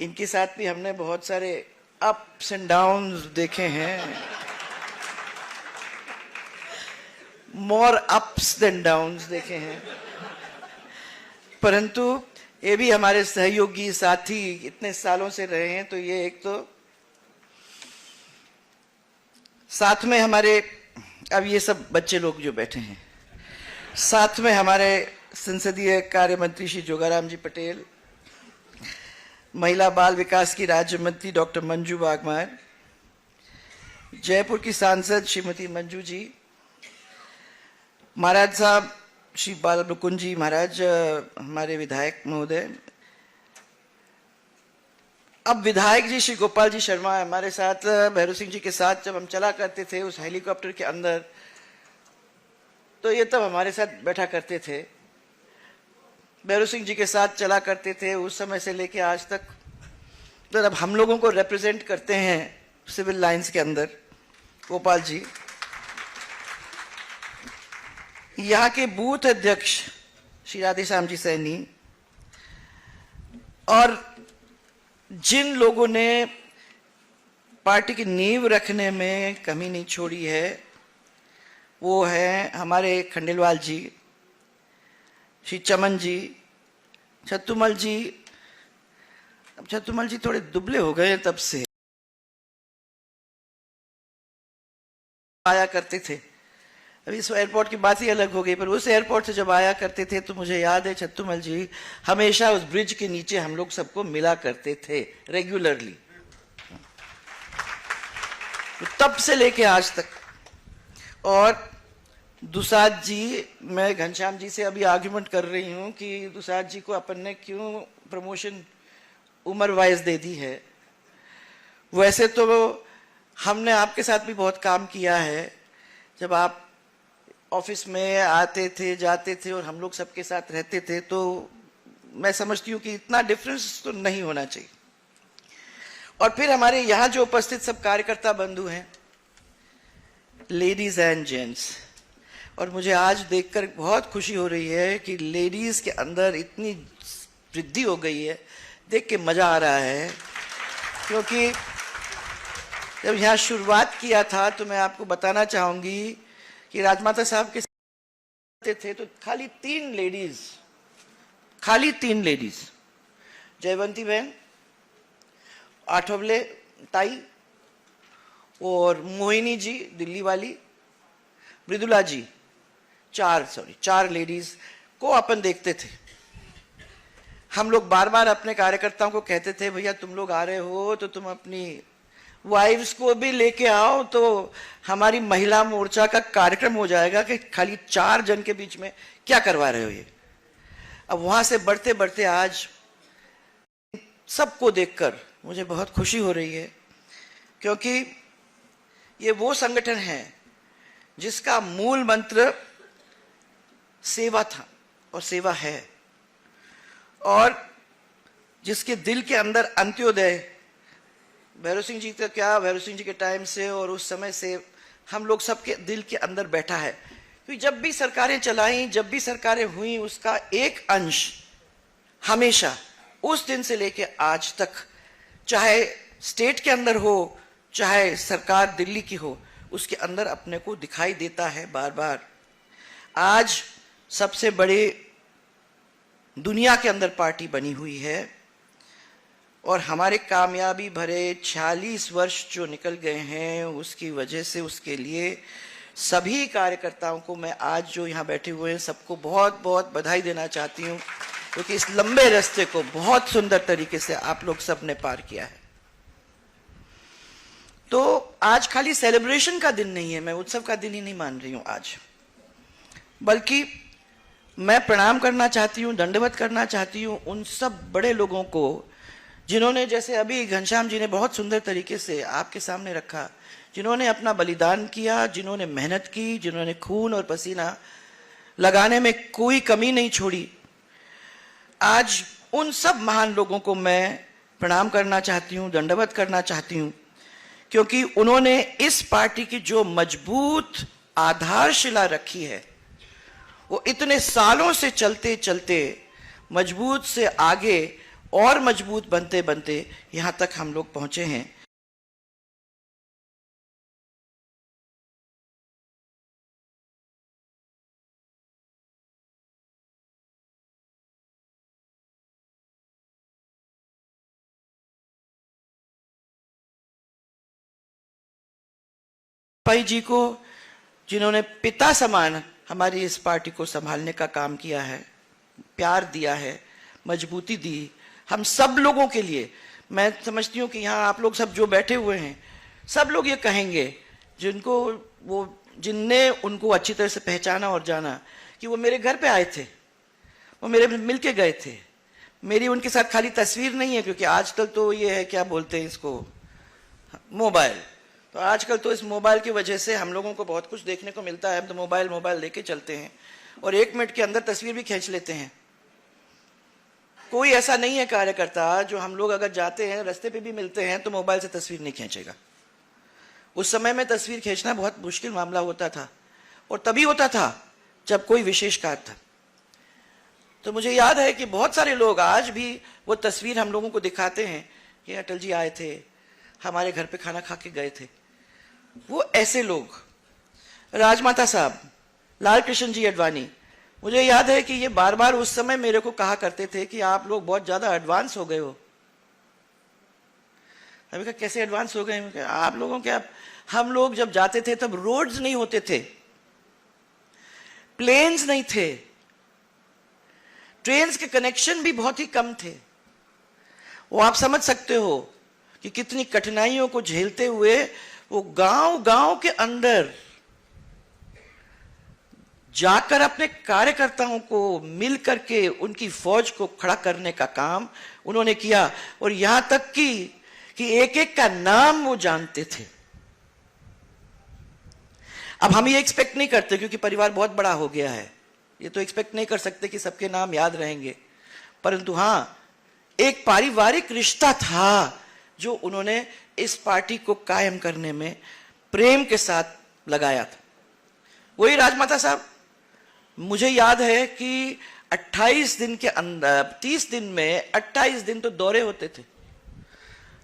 इनके साथ भी हमने बहुत सारे अप्स एंड डाउन्स देखे हैं, मोर अप्स देन डाउन्स देखे हैं, परंतु ये भी हमारे सहयोगी साथी इतने सालों से रहे हैं, तो ये एक तो साथ में हमारे, अब ये सब बच्चे लोग जो बैठे हैं, साथ में हमारे संसदीय कार्य मंत्री श्री जोगाराम जी पटेल, महिला बाल विकास की राज्य मंत्री डॉक्टर मंजू वाघमार, जयपुर की सांसद श्रीमती मंजू जी, महाराज साहब श्री बाल मुकुंद जी महाराज, हमारे विधायक महोदय, अब विधायक जी श्री गोपाल जी शर्मा हमारे साथ, भैरव सिंह जी के साथ जब हम चला करते थे उस हेलीकॉप्टर के अंदर, तो ये तब हमारे साथ बैठा करते थे, भैरव सिंह जी के साथ चला करते थे उस समय से लेके आज तक। तो अब हम लोगों को रिप्रेजेंट करते हैं सिविल लाइंस के अंदर गोपाल जी। यहाँ के बूथ अध्यक्ष श्री राधेश्याम जी सैनी, और जिन लोगों ने पार्टी की नींव रखने में कमी नहीं छोड़ी है वो है हमारे खंडेलवाल जी, श्री चमन जी, छत्तुमल जी। अब छत्तुमल जी थोड़े दुबले हो गए तब से, आया करते थे, अभी इस एयरपोर्ट की बात ही अलग हो गई, पर उस एयरपोर्ट से जब आया करते थे तो मुझे याद है छत्तुमल जी हमेशा उस ब्रिज के नीचे हम लोग सबको मिला करते थे रेगुलरली, तो तब से लेके आज तक। और दुसाद जी, मैं घनश्याम जी से अभी आर्ग्यूमेंट कर रही हूं कि दुसाद जी को अपन ने क्यों प्रमोशन उम्र वाइज दे दी है। वैसे तो हमने आपके साथ भी बहुत काम किया है, जब आप ऑफिस में आते थे जाते थे और हम लोग सबके साथ रहते थे, तो मैं समझती हूँ कि इतना डिफरेंस तो नहीं होना चाहिए। और फिर हमारे यहाँ जो उपस्थित सब कार्यकर्ता बंधु हैं, लेडीज एंड जेंट्स, और मुझे आज देखकर बहुत खुशी हो रही है कि लेडीज के अंदर इतनी वृद्धि हो गई है, देख के मजा आ रहा है। क्योंकि जब यहाँ शुरुआत किया था तो मैं आपको बताना चाहूंगी कि राजमाता साहब के साथ थे तो खाली तीन लेडीज, जयवंती बहन, आठवले ताई और मोहिनी जी दिल्ली वाली, मृदुला जी, चार लेडीज को अपन देखते थे। हम लोग बार बार अपने कार्यकर्ताओं को कहते थे, भैया तुम लोग आ रहे हो तो तुम अपनी वाइफ्स को भी लेके आओ, तो हमारी महिला मोर्चा का कार्यक्रम हो जाएगा कि खाली 4 जन के बीच में क्या करवा रहे हो ये। अब वहां से बढ़ते बढ़ते आज सबको देखकर मुझे बहुत खुशी हो रही है, क्योंकि ये वो संगठन है जिसका मूल मंत्र सेवा था और सेवा है, और जिसके दिल के अंदर अंत्योदय भैरव सिंह जी का क्या, भैरव सिंह जी के टाइम से और उस समय से हम लोग सबके दिल के अंदर बैठा है। क्योंकि जब भी सरकारें चलाई, जब भी सरकारें हुई, उसका एक अंश हमेशा उस दिन से लेके आज तक, चाहे स्टेट के अंदर हो चाहे सरकार दिल्ली की हो, उसके अंदर अपने को दिखाई देता है बार बार। आज सबसे बड़े दुनिया के अंदर पार्टी बनी हुई है, और हमारे कामयाबी भरे 46 वर्ष जो निकल गए हैं उसकी वजह से, उसके लिए सभी कार्यकर्ताओं को मैं आज जो यहाँ बैठे हुए हैं सबको बहुत बहुत बधाई देना चाहती हूँ, क्योंकि इस लंबे रास्ते को बहुत सुंदर तरीके से आप लोग सब ने पार किया है। तो आज खाली सेलिब्रेशन का दिन नहीं है, मैं उत्सव का दिन ही नहीं मान रही हूँ आज, बल्कि मैं प्रणाम करना चाहती हूँ, दंडवत करना चाहती हूँ उन सब बड़े लोगों को जिन्होंने, जैसे अभी घनश्याम जी ने बहुत सुंदर तरीके से आपके सामने रखा, जिन्होंने अपना बलिदान किया, जिन्होंने मेहनत की, जिन्होंने खून और पसीना लगाने में कोई कमी नहीं छोड़ी। आज उन सब महान लोगों को मैं प्रणाम करना चाहती हूँ, दंडवत करना चाहती हूँ, क्योंकि उन्होंने इस पार्टी की जो मजबूत आधारशिला रखी है, वो इतने सालों से चलते चलते मजबूत से आगे और मजबूत बनते बनते यहां तक हम लोग पहुंचे हैं। भाई जी को, जिन्होंने पिता समान हमारी इस पार्टी को संभालने का काम किया है, प्यार दिया है, मजबूती दी हम सब लोगों के लिए। मैं समझती हूँ कि यहाँ आप लोग सब जो बैठे हुए हैं, सब लोग ये कहेंगे, जिनने उनको अच्छी तरह से पहचाना और जाना, कि वो मेरे घर पे आए थे, वो मेरे मिल के गए थे। मेरी उनके साथ खाली तस्वीर नहीं है, क्योंकि आजकल तो ये है, क्या बोलते हैं इसको, मोबाइल। तो आजकल तो इस मोबाइल की वजह से हम लोगों को बहुत कुछ देखने को मिलता है। हम तो मोबाइल लेके चलते हैं और 1 मिनट के अंदर तस्वीर भी खींच लेते हैं। कोई ऐसा नहीं है कार्यकर्ता जो हम लोग अगर जाते हैं, रास्ते पे भी मिलते हैं, तो मोबाइल से तस्वीर नहीं खींचेगा। उस समय में तस्वीर खींचना बहुत मुश्किल मामला होता था, और तभी होता था जब कोई विशेष कार्य था। तो मुझे याद है कि बहुत सारे लोग आज भी वो तस्वीर हम लोगों को दिखाते हैं कि अटल जी आए थे, हमारे घर पे खाना खा के गए थे। वो ऐसे लोग, राजमाता साहब, लाल कृष्ण जी अडवाणी, मुझे याद है कि ये बार बार उस समय मेरे को कहा करते थे कि आप लोग बहुत ज्यादा एडवांस हो गए हो। अभी कहा कैसे एडवांस हो गए? आप लोगों के, हम लोग जब जाते थे तब रोड्स नहीं होते थे, प्लेन्स नहीं थे, ट्रेन्स के कनेक्शन भी बहुत ही कम थे। वो आप समझ सकते हो कि कितनी कठिनाइयों को झेलते हुए वो गांव गांव के अंदर जाकर अपने कार्यकर्ताओं को मिल करके उनकी फौज को खड़ा करने का काम उन्होंने किया। और यहां तक कि एक एक का नाम वो जानते थे। अब हम ये एक्सपेक्ट नहीं करते, क्योंकि परिवार बहुत बड़ा हो गया है, ये तो एक्सपेक्ट नहीं कर सकते कि सबके नाम याद रहेंगे। परंतु हां, एक पारिवारिक रिश्ता था जो उन्होंने इस पार्टी को कायम करने में प्रेम के साथ लगाया था। वही राजमाता साहब, मुझे याद है कि 28 दिन के अंदर, 30 दिन में 28 दिन तो दौरे होते थे।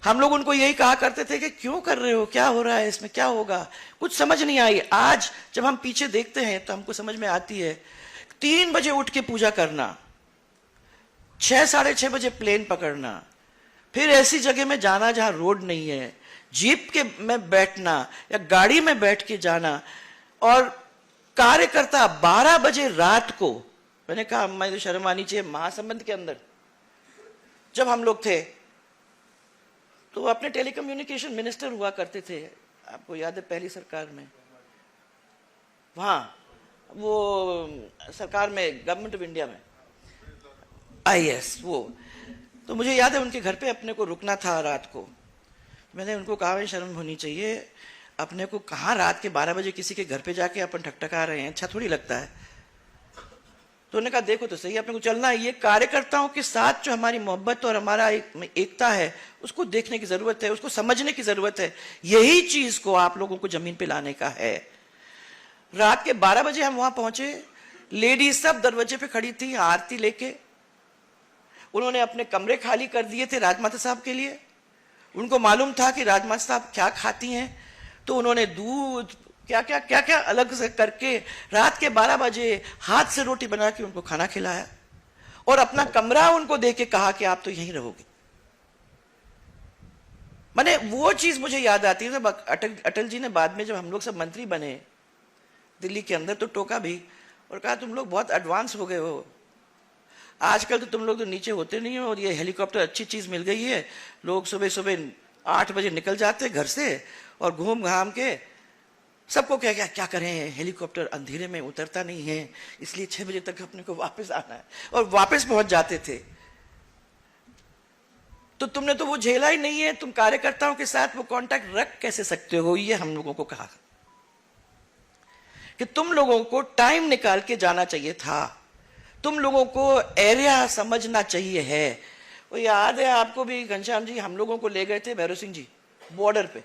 हम लोग उनको यही कहा करते थे कि क्यों कर रहे हो, क्या हो रहा है इसमें, क्या होगा, कुछ समझ नहीं आई। आज जब हम पीछे देखते हैं तो हमको समझ में आती है। 3 बजे उठ के पूजा करना, 6 साढ़े 6 बजे प्लेन पकड़ना, फिर ऐसी जगह में जाना जहां रोड नहीं है, जीप के में बैठना या गाड़ी में बैठ के जाना, और कार्यकर्ता 12 बजे रात को, मैंने कहा मैं तो शर्म आनी चाहिए, महासंबंध के अंदर जब हम लोग थे तो अपने टेलीकम्युनिकेशन मिनिस्टर हुआ करते थे, आपको याद है पहली सरकार में, वहां वो सरकार में, गवर्नमेंट ऑफ इंडिया में, IAS वो। तो मुझे याद है उनके घर पे अपने को रुकना था रात को। मैंने उनको कहा शर्म होनी चाहिए, अपने को कहाँ रात के 12 बजे किसी के घर पे जाके अपन ठकठका रहे हैं, अच्छा थोड़ी लगता है। तो उन्होंने कहा देखो तो सही, अपने को चलना है। ये कार्यकर्ताओं के साथ जो हमारी मोहब्बत और हमारा एकता है, उसको देखने की जरूरत है, उसको समझने की जरूरत है। यही चीज को आप लोगों को जमीन पे लाने का है। रात के 12 बजे हम वहां पहुंचे, लेडीज सब दरवाजे पे खड़ी थी आरती लेके। उन्होंने अपने कमरे खाली कर दिए थे राजमाता साहब के लिए। उनको मालूम था कि राजमाता साहब क्या खाती हैं, तो उन्होंने दूध क्या क्या अलग से करके रात के 12 बजे हाथ से रोटी बना के उनको खाना खिलाया, और अपना कमरा उनको दे के कहा कि आप तो यहीं रहोगे। माने वो चीज मुझे याद आती है। जब अटल जी ने बाद में, जब हम लोग सब मंत्री बने दिल्ली के अंदर, तो टोका भी और कहा तुम लोग बहुत एडवांस हो गए हो, आजकल तो तुम लोग तो नीचे होते नहीं हो, और ये हेलीकॉप्टर अच्छी चीज मिल गई है, लोग सुबह सुबह 8 बजे निकल जाते घर से और घूम घाम के सबको क्या करें, हेलीकॉप्टर अंधेरे में उतरता नहीं है, इसलिए 6 बजे तक अपने को वापस आना है, और वापस पहुंच जाते थे। तो तुमने तो वो झेला ही नहीं है, तुम कार्यकर्ताओं के साथ वो कांटेक्ट रख कैसे सकते हो? ये हम लोगों को कहा कि तुम लोगों को टाइम निकाल के जाना चाहिए था, तुम लोगों को एरिया समझना चाहिए है। वो याद है आपको भी घनश्याम जी, हम लोगों को ले गए थे भैरव सिंह जी बॉर्डर पे।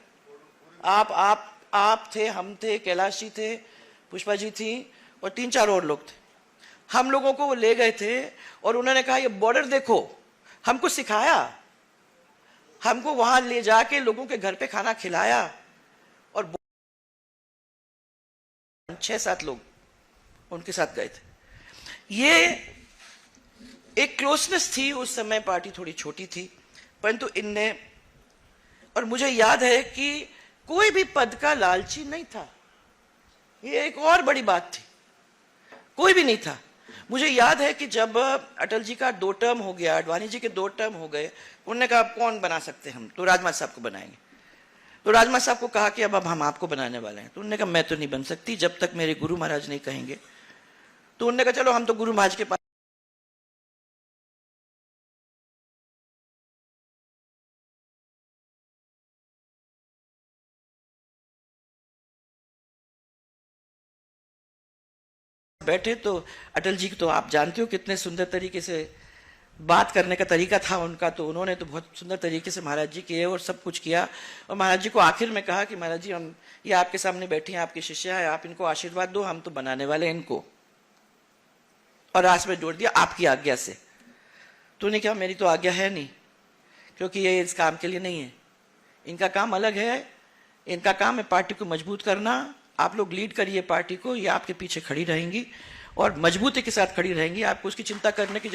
आप थे, हम थे, कैलाश जी थे, पुष्पा जी थी, और 3-4 और लोग थे। हम लोगों को वो ले गए थे और उन्होंने कहा ये बॉर्डर देखो, हमको सिखाया, हमको वहां ले जाके लोगों के घर पे खाना खिलाया, और 6-7 लोग उनके साथ गए थे। ये एक क्लोजनेस थी। उस समय पार्टी थोड़ी छोटी थी, परंतु इनने, और मुझे याद है कि कोई भी पद का लालची नहीं था। ये एक और बड़ी बात थी, कोई भी नहीं था। मुझे याद है कि जब अटल जी का 2 टर्म हो गया, आडवाणी जी के 2 टर्म हो गए, उन्होंने कहा कौन बना सकते हम, तो राजमाता साहब को बनाएंगे। तो राजमाता साहब को कहा कि अब हम आपको बनाने वाले हैं। तो उन्होंने कहा मैं तो नहीं बन सकती जब तक मेरे गुरु महाराज नहीं कहेंगे। तो उन्होंने कहा चलो हम तो गुरु महाराज के पास बैठे। तो अटल जी तो आप जानते हो कितने सुंदर तरीके से बात करने का तरीका था उनका, तो उन्होंने तो बहुत सुंदर तरीके से महाराज जी किए और सब कुछ किया। और महाराज जी को आखिर में कहा कि महाराज जी हम ये आपके सामने बैठे हैं, आपके शिष्य हैं, आप इनको आशीर्वाद दो, हम तो बनाने वाले हैं इनको। और रास में जोड़ दिया आपकी आज्ञा से। तो उन्होंने कहा मेरी तो आज्ञा है नहीं, क्योंकि ये इस काम के लिए नहीं है, इनका काम अलग है। इनका काम है पार्टी को मजबूत करना। आप लोग लीड करिए पार्टी को, ये आपके पीछे खड़ी रहेंगी और मजबूती के साथ खड़ी रहेंगी, आपको उसकी चिंता करने की।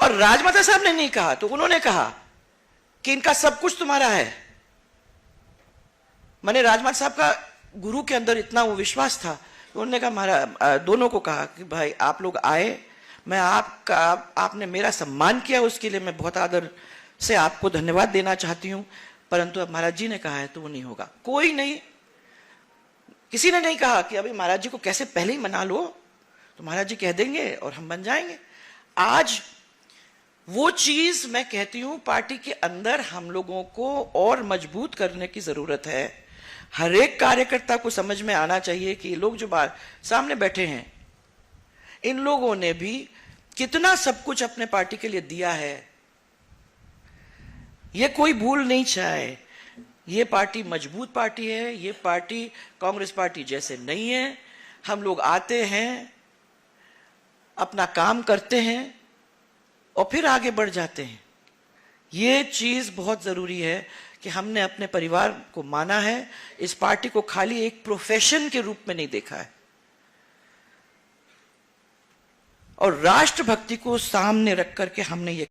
और राजमाता साहब ने नहीं कहा, तो उन्होंने कहा कि इनका सब कुछ तुम्हारा है। मैंने राजमाता साहब का गुरु के अंदर इतना वो विश्वास था, तो उन्होंने कहा महाराज, दोनों को कहा कि भाई आप लोग आए, मैं आपने मेरा सम्मान किया, उसके लिए मैं बहुत आदर से आपको धन्यवाद देना चाहती हूं, परंतु अब महाराज जी ने कहा है तो वो नहीं होगा। कोई नहीं, किसी ने नहीं कहा कि अभी महाराज जी को कैसे पहले ही मना लो, तो महाराज जी कह देंगे और हम बन जाएंगे। आज वो चीज मैं कहती हूं पार्टी के अंदर हम लोगों को और मजबूत करने की जरूरत है। हर एक कार्यकर्ता को समझ में आना चाहिए कि लोग जो सामने बैठे हैं, इन लोगों ने भी कितना सब कुछ अपने पार्टी के लिए दिया है, ये कोई भूल नहीं चाहे। ये पार्टी मजबूत पार्टी है, ये पार्टी कांग्रेस पार्टी जैसे नहीं है। हम लोग आते हैं, अपना काम करते हैं और फिर आगे बढ़ जाते हैं। ये चीज बहुत जरूरी है कि हमने अपने परिवार को माना है, इस पार्टी को खाली एक प्रोफेशन के रूप में नहीं देखा है, और राष्ट्रभक्ति को सामने रख करके हमने ये